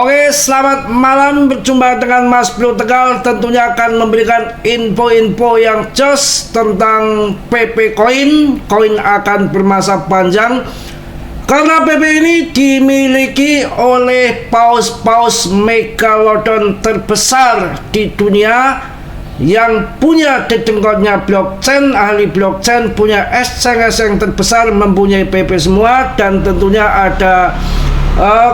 Oke, selamat malam. Berjumpa dengan Mas Bro Tegal. Tentunya akan memberikan info-info yang jos tentang PP Koin. Koin akan bermasa panjang karena PP ini dimiliki oleh paus-paus megalodon terbesar di dunia yang punya dedengkotnya blockchain, ahli blockchain, punya exchange terbesar, mempunyai PP semua. Dan tentunya ada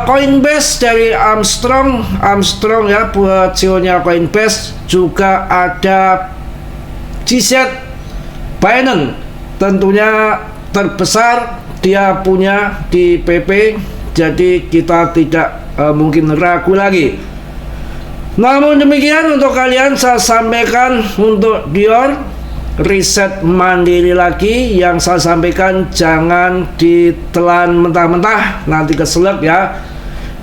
Coinbase dari Armstrong ya, buat CEO-nya Coinbase. Juga ada GZ Binance, tentunya terbesar, dia punya di PP. Jadi kita tidak mungkin ragu lagi. Namun demikian, untuk kalian saya sampaikan untuk Dior riset mandiri lagi. Yang saya sampaikan jangan ditelan mentah-mentah, nanti keselak ya.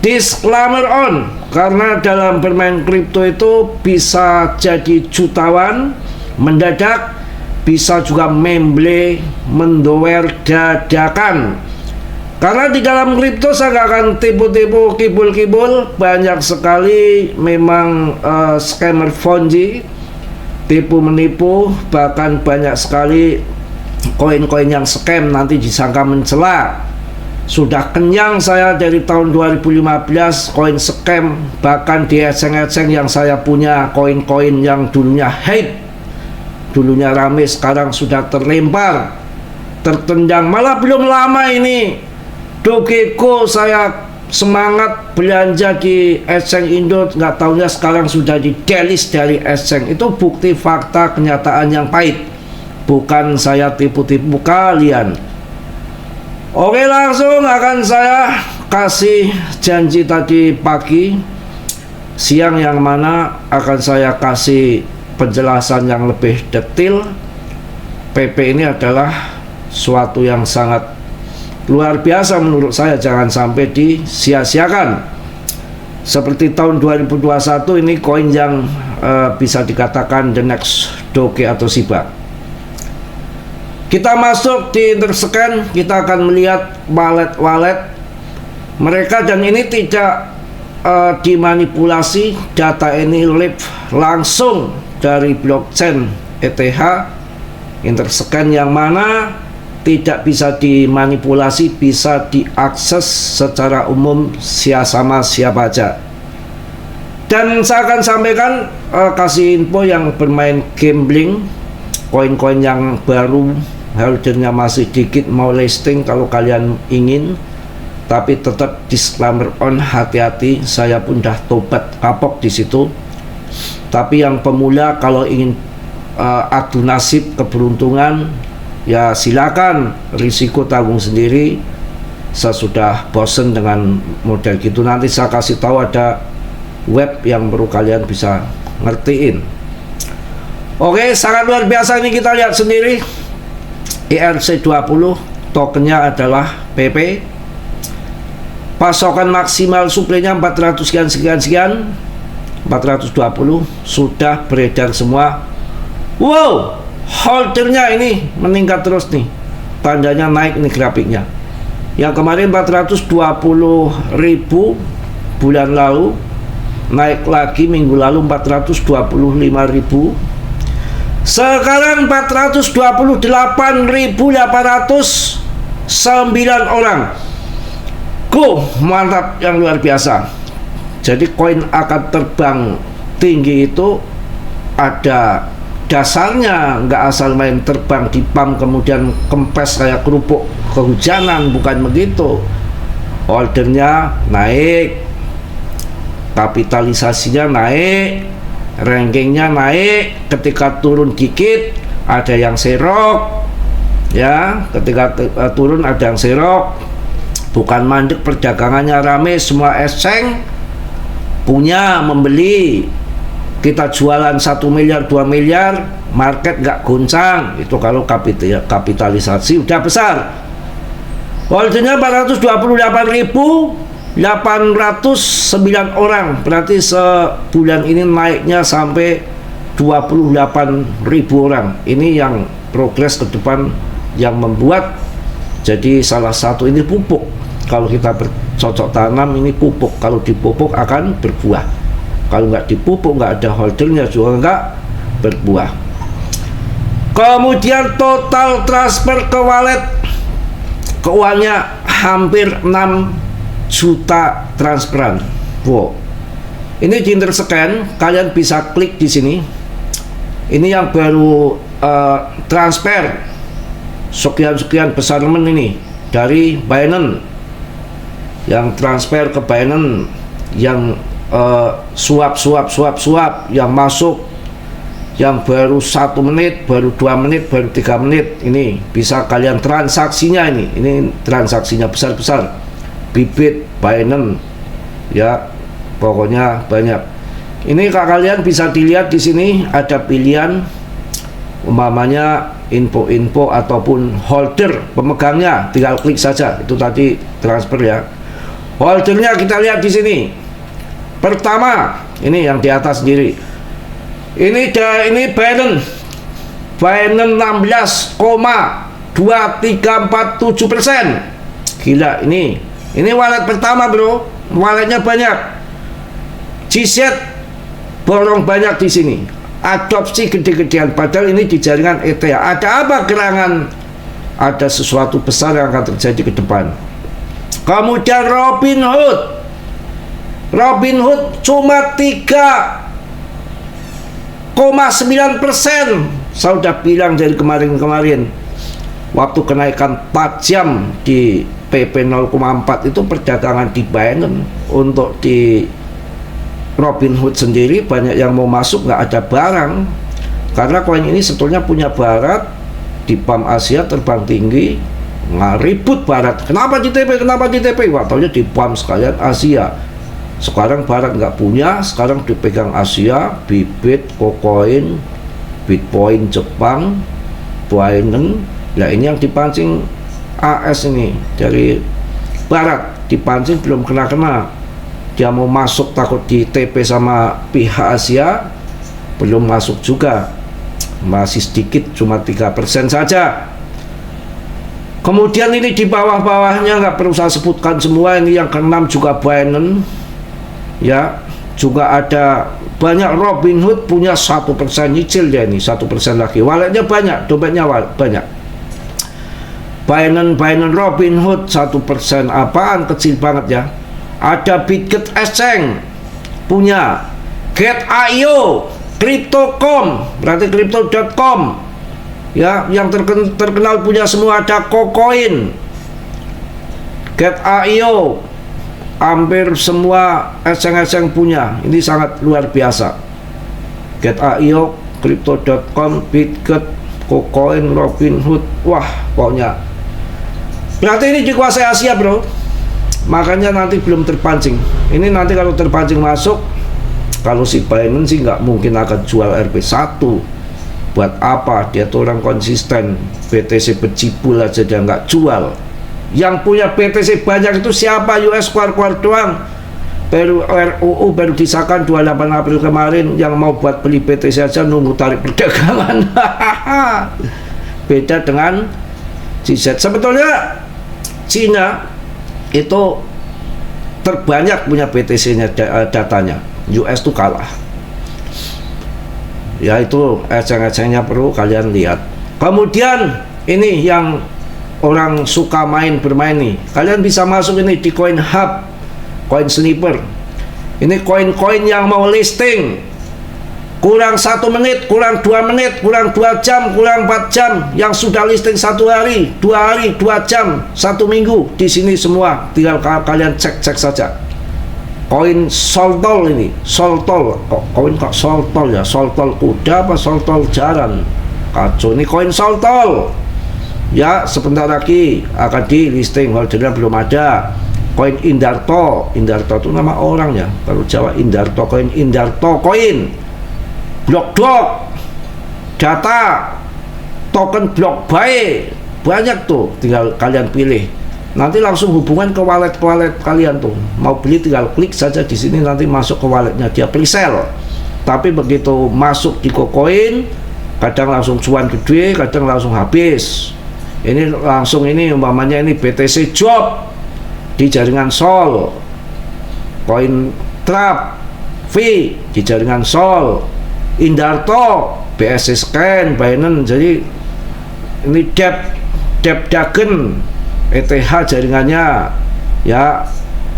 Disclaimer on, karena dalam bermain kripto itu bisa jadi jutawan mendadak, bisa juga memble mendower dadakan. Karena di dalam kripto saya gak akan tipu-tipu, kibul-kibul. Banyak sekali memang scammer Ponzi, tipu menipu. Bahkan banyak sekali koin-koin yang scam nanti disangka mencela. Sudah kenyang saya dari tahun 2015 koin scam. Bahkan di eceng-eceng yang saya punya koin-koin yang dulunya hype, dulunya rame, sekarang sudah terlempar, tertendang. Malah belum lama ini Dogeco saya semangat belanja di Exchange Indo, nggak tahunya sekarang sudah di delist dari Exchange. Itu bukti fakta kenyataan yang pahit, bukan saya tipu-tipu kalian. Oke, langsung akan saya kasih janji tadi pagi, siang yang mana akan saya kasih penjelasan yang lebih detail. PP ini adalah suatu yang sangat luar biasa menurut saya, jangan sampai disia-siakan. Seperti tahun 2021 ini koin yang bisa dikatakan the next Doge atau Shiba. Kita masuk di Interscan, kita akan melihat wallet-wallet mereka, dan ini tidak dimanipulasi. Data ini live langsung dari blockchain ETH Interscan, yang mana tidak bisa dimanipulasi, bisa diakses secara umum sama siapa aja. Dan saya akan sampaikan kasih info yang bermain gambling, koin-koin yang baru, holdernya masih dikit, mau listing kalau kalian ingin. Tapi tetap disclaimer on, hati-hati, saya pun dah tobat kapok di situ. Tapi yang pemula kalau ingin adu nasib, keberuntungan, ya silakan, risiko tanggung sendiri. Saya sudah bosen dengan model gitu. Nanti saya kasih tahu ada web yang baru kalian bisa ngertiin. Oke, sangat luar biasa ini, kita lihat sendiri. ERC20 tokennya adalah PP. Pasokan maksimal suplainya 400 sekian 420 sudah beredar semua. Wow, holdernya ini meningkat terus nih, tandanya naik nih grafiknya. Yang kemarin 420.000 bulan lalu, naik lagi minggu lalu 425.000, sekarang 428.809 orang. Mantap, yang luar biasa. Jadi koin akan terbang tinggi itu ada dasarnya, nggak asal main terbang di pump kemudian kempes kayak kerupuk kehujanan, bukan begitu. Ordernya naik, kapitalisasinya naik, rankingnya naik. Ketika turun dikit ada yang serok ya, ketika turun ada yang serok, bukan mandek, perdagangannya rame, semua exchange punya membeli. Kita jualan 1 miliar 2 miliar, market nggak goncang. Itu kalau kapitalisasi udah besar. Holdernya 428.809 orang. Berarti sebulan ini naiknya sampai 28.000 orang. Ini yang progres ke depan yang membuat jadi salah satu ini pupuk Kalau kita bercocok tanam ini pupuk, kalau dipupuk akan berbuah. Kalau nggak dipupuk, nggak ada holdernya juga nggak berbuah. Kemudian total transfer ke wallet keuangannya hampir 6 juta transferan. Wow. Ini di Interscan, kalian bisa klik di sini. Ini yang baru transfer sekian besarmen ini dari Binance, yang transfer ke Binance, yang suap yang masuk, yang baru 1 menit, baru 2 menit, baru 3 menit. Ini bisa kalian transaksinya, ini transaksinya besar-besar. Bibit, Binance, ya pokoknya banyak. Ini kalian bisa dilihat di sini ada pilihan, umpamanya info ataupun holder pemegangnya, tinggal klik saja. Itu tadi transfer ya. Holdernya kita lihat di sini. Pertama, ini yang di atas sendiri. Ini Binance 16,2347%. Gila ini wallet pertama, bro. Walletnya banyak. GZ borong banyak di sini. Adopsi gede-gedean, padahal ini di jaringan ETH. Ada apa gerangan? Ada sesuatu besar yang akan terjadi ke depan. Kemudian Robinhood cuma 3,9%. Saya udah bilang dari kemarin waktu kenaikan tajam di PP 0,4 itu perdagangan di Binance. Untuk di Robinhood sendiri banyak yang mau masuk, nggak ada barang, karena koin ini sebetulnya punya Barat di PAM Asia terbang tinggi, nggak ribut Barat. Kenapa di TP? Wah, taunya di PAM sekalian Asia. Sekarang Barat nggak punya, sekarang dipegang Asia, Bibit, KuCoin, Bitcoin Jepang, Binance. Nah ini yang dipancing AS ini dari Barat, dipancing belum kena. Dia mau masuk takut di TP sama pihak Asia, belum masuk juga, masih sedikit, cuma 3% saja. Kemudian ini di bawah-bawahnya nggak perlu saya sebutkan semua. Ini yang ke-6 juga Binance, ya, juga ada banyak. Robinhood punya 1%, nyicil dia ini 1% lagi. Walletnya banyak, dompetnya banyak. Binance Robinhood 1%, apaan, kecil banget ya. Ada Bitget Exchange punya, Get.io, Crypto.com, berarti Crypto.com, ya, yang terkenal punya semua. Ada KuCoin, Get.io, hampir semua exchange punya. Ini sangat luar biasa. Get.io, Crypto.com, Bitget, KuCoin, Robinhood, wah pokoknya. Berarti ini dikuasai Asia, bro. Makanya nanti belum terpancing. Ini nanti kalau terpancing masuk, kalau si Binance sih nggak mungkin akan jual RP1. Buat apa? Dia tuh orang konsisten. BTC bercibul aja dia nggak jual. Yang punya BTC banyak itu siapa? US keluar doang. Baru RUU baru disahkan 28 April kemarin. Yang mau buat beli BTC aja nunggu tarik perdagangan. Beda dengan GZ. Sebetulnya Cina itu terbanyak punya BTC-nya, datanya. US tuh kalah. Ya itu eceng-ecengnya perlu kalian lihat. Kemudian ini yang orang suka bermain nih. Kalian bisa masuk ini di Coin Hub, Coin Sniper. Ini koin-koin yang mau listing. Kurang 1 menit, kurang 2 menit, kurang 2 jam, kurang 4 jam, yang sudah listing 1 hari, 2 hari, 2 jam, 1 minggu, di sini semua. Tinggal kalian cek saja. Koin Soltol ini, Soltol, koin kok Soltol ya, Soltol kuda apa Soltol jaran? Kacau, ini koin Soltol. Ya, sebentar lagi akan di listing, holdernya belum ada. Koin Indarto itu nama orang ya, baru Jawa Indarto, koin Indarto, koin. Blok data token blok buy banyak tuh, tinggal kalian pilih. Nanti langsung hubungan ke wallet kalian tuh. Mau beli tinggal klik saja di sini, nanti masuk ke walletnya, dia pre-sale. Tapi begitu masuk di KuCoin, kadang langsung cuan gede, kadang langsung habis. Ini langsung ini umpamanya ini BTC Job di jaringan Sol, koin Trap V di jaringan Sol, Indarto, BSC Scan, Binance. Jadi ini Dagen, ETH jaringannya, ya.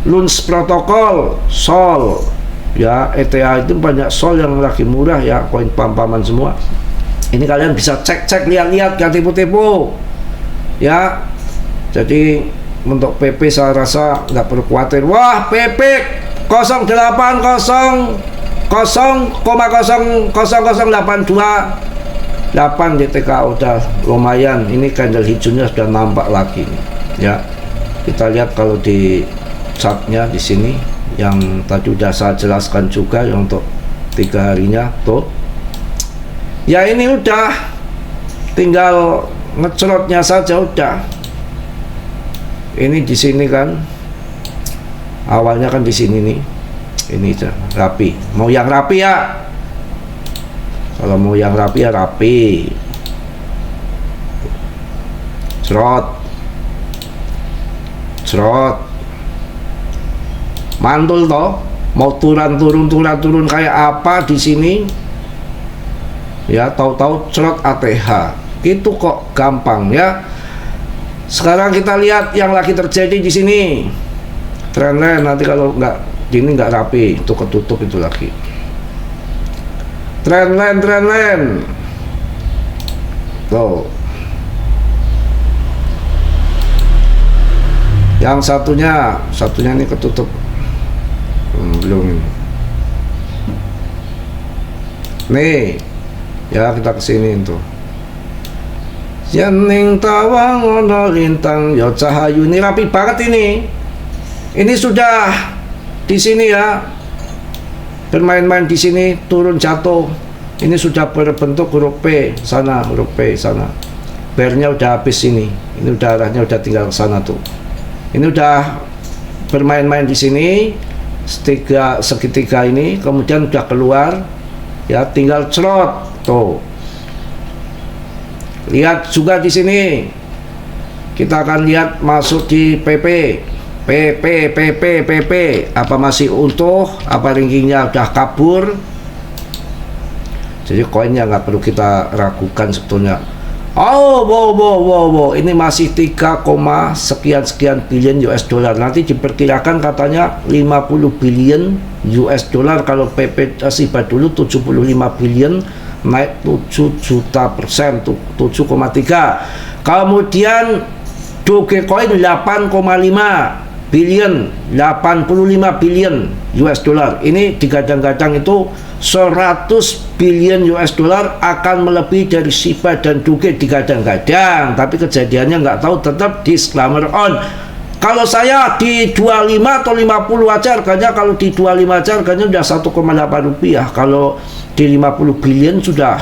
Luns Protokol, Sol, ya. ETH itu banyak Sol yang lagi murah ya, koin pam-paman semua. Ini kalian bisa cek-cek, lihat-lihat, gak tipu-tipu, ya. Jadi untuk PP saya rasa nggak perlu khawatir. Wah, PP 0,000,0082 DTK udah lumayan. Ini candle hijaunya sudah nampak lagi nih, ya. Kita lihat kalau di chartnya di sini yang tadi udah saya jelaskan juga yang untuk 3 harinya tuh. Ya ini udah tinggal ngecelotnya saja udah. Ini di sini kan awalnya kan di sini nih. Ini rapi. Mau yang rapi ya. Kalau mau yang rapi ya rapi. Cerot. Mantul toh. Mau turun kayak apa di sini? Ya, tahu-tahu cerot ATH. Itu kok gampang ya. Sekarang kita lihat yang lagi terjadi di sini. Trendline nanti kalau nggak ini nggak rapi, itu ketutup itu lagi. Trendline. Tuh. Yang satunya ini ketutup. Belum ini. Nih. Ya, kita kesini tuh. Yening tawang ono lintang ya cahayu. Ini rapi banget ini. Ini sudah di sini ya. Bermain-main di sini, turun jatuh. Ini sudah berbentuk huruf P sana, huruf P sana. Bearnya udah habis ini. Ini udah arahnya udah tinggal ke sana tuh. Ini udah bermain-main di sini. Segitiga ini kemudian udah keluar. Ya, tinggal cerot tuh. Lihat juga di sini. Kita akan lihat masuk di PP. Apa masih utuh? Apa rankingnya udah kabur? Jadi koinnya nggak perlu kita ragukan sebetulnya. Oh, wow. Ini masih 3, sekian billion US dollar. Nanti diperkirakan katanya 50 billion US dollar. Kalau PP SIBA dulu 75 billion, naik 7 juta%, 7,3. Kemudian Dogecoin 8,5 billion, 85 billion US dollar. Ini digadang-gadang itu 100 billion US dollar akan melebihi dari Shiba dan Doge, digadang-gadang. Tapi kejadiannya nggak tahu, tetap disclaimer on. Kalau saya di 25 atau 50 aja harganya, kalau di 25 aja harganya udah 1,8 rupiah. Kalau di 50 billion sudah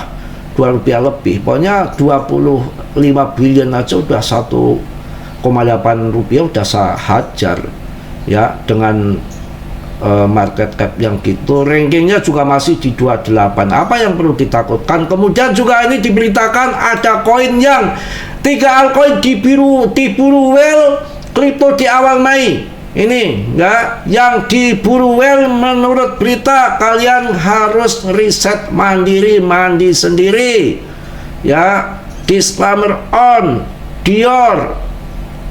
2 rupiah lebih. Pokoknya 25 billion aja udah 1,8 rupiah udah saya hajar ya, dengan market cap yang gitu. Rankingnya juga masih di 28. Apa yang perlu ditakutkan? Kemudian juga ini diberitakan ada koin yang 3 altcoin diburu whale crypto di awal Mei. Ini ya, yang diburu whale menurut berita. Kalian harus riset mandi sendiri ya. Disclaimer on. Dior,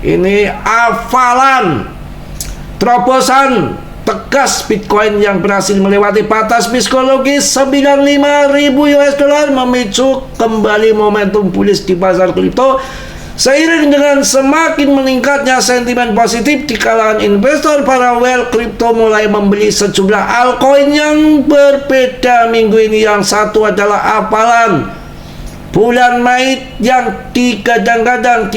ini Avalan, terobosan tegas Bitcoin yang berhasil melewati batas psikologis 95.000 US dollar, memicu kembali momentum bullish di pasar kripto. Seiring dengan semakin meningkatnya sentimen positif di kalangan investor, para whale kripto mulai membeli sejumlah altcoin yang berbeda minggu ini. Yang satu adalah Avalan. Bulan Mei yang digadang-gadang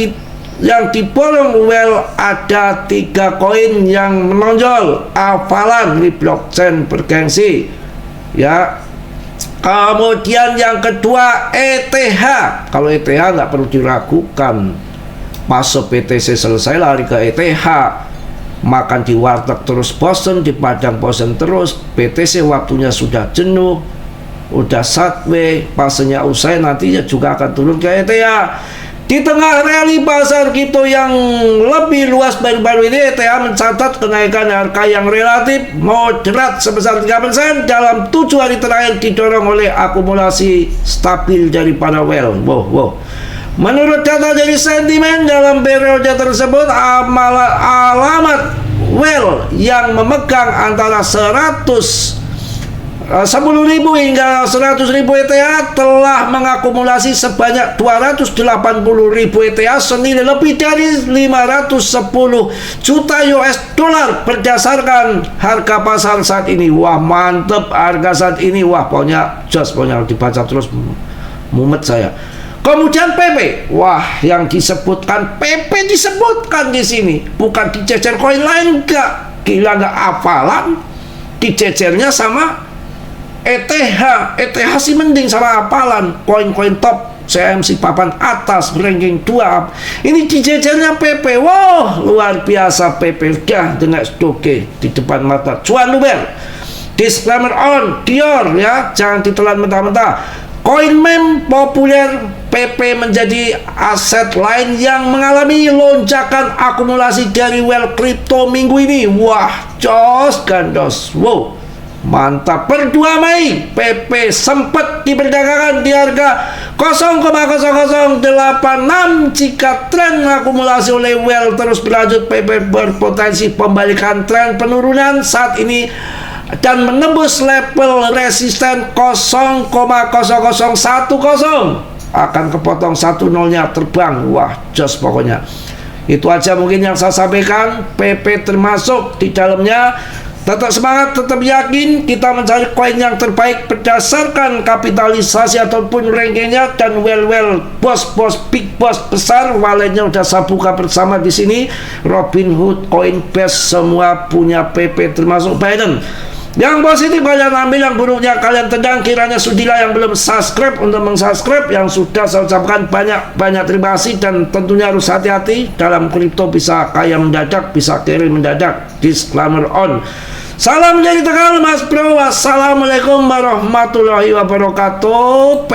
yang diborong whale ada 3 koin yang menonjol. Avalan di blockchain bergengsi ya. Kemudian yang kedua ETH. Kalau ETH nggak perlu diragukan, pas PTC selesai lari ke ETH, makan di warteg terus bosen, di padang bosen terus. PTC waktunya sudah jenuh, udah sideways, pasenya usai, nantinya juga akan turun ke ETH. Di tengah rally pasar kripto yang lebih luas baru-baru ini, ETH mencatat kenaikan harga yang relatif moderat sebesar 3% dalam 7 hari terakhir, didorong oleh akumulasi stabil daripada whale. Menurut data dari sentimen dalam periode tersebut, alamat whale yang memegang antara 10.000 hingga 100.000 ETH telah mengakumulasi sebanyak 280.000 ETH senilai lebih dari 510 juta US dollar berdasarkan harga pasar saat ini. Wah, mantep harga saat ini. Wah, pokoknya dibaca terus mumet saya. Kemudian PP, wah, yang disebutkan PP disebutkan di sini, bukan dicecer koin lain, enggak. Gila, enggak hafalan, dicecernya sama ETH sih mending sama hafalan. Koin-koin top CMC papan atas ranking 2. Ini dijejernya PP. Wow, luar biasa PP. Dah dengan stoke di depan mata. Cuan luber. Disclaimer on, Dior ya, jangan ditelan mentah-mentah. Koin meme populer, PP menjadi aset lain yang mengalami lonjakan akumulasi dari whale crypto minggu ini. Wah, jos gandos. Wow, mantap. Per 2 Mei, PP sempat diperdagangkan di harga 0,0086. Jika tren akumulasi oleh whale terus berlanjut, PP berpotensi pembalikan tren penurunan saat ini dan menembus level resisten 0,0010. Akan kepotong 10-nya terbang. Wah, jos pokoknya. Itu aja mungkin yang saya sampaikan. PP termasuk di dalamnya. Tetap semangat, tetap yakin kita mencari koin yang terbaik berdasarkan kapitalisasi ataupun rankingnya, dan well bos big boss besar walletnya udah saya buka bersama di sini. Robinhood, Coinbase semua punya PP termasuk Biden. Yang positif kalian ambil, yang buruknya kalian tendang. Kiranya sudilah yang belum subscribe untuk mensubscribe, yang sudah saya ucapkan banyak terima kasih, dan tentunya harus hati-hati dalam kripto, bisa kaya mendadak, bisa kere mendadak. Disclaimer on. Salam dari Tegal, Mas Bro. Wassalamualaikum warahmatullahi wabarakatuh.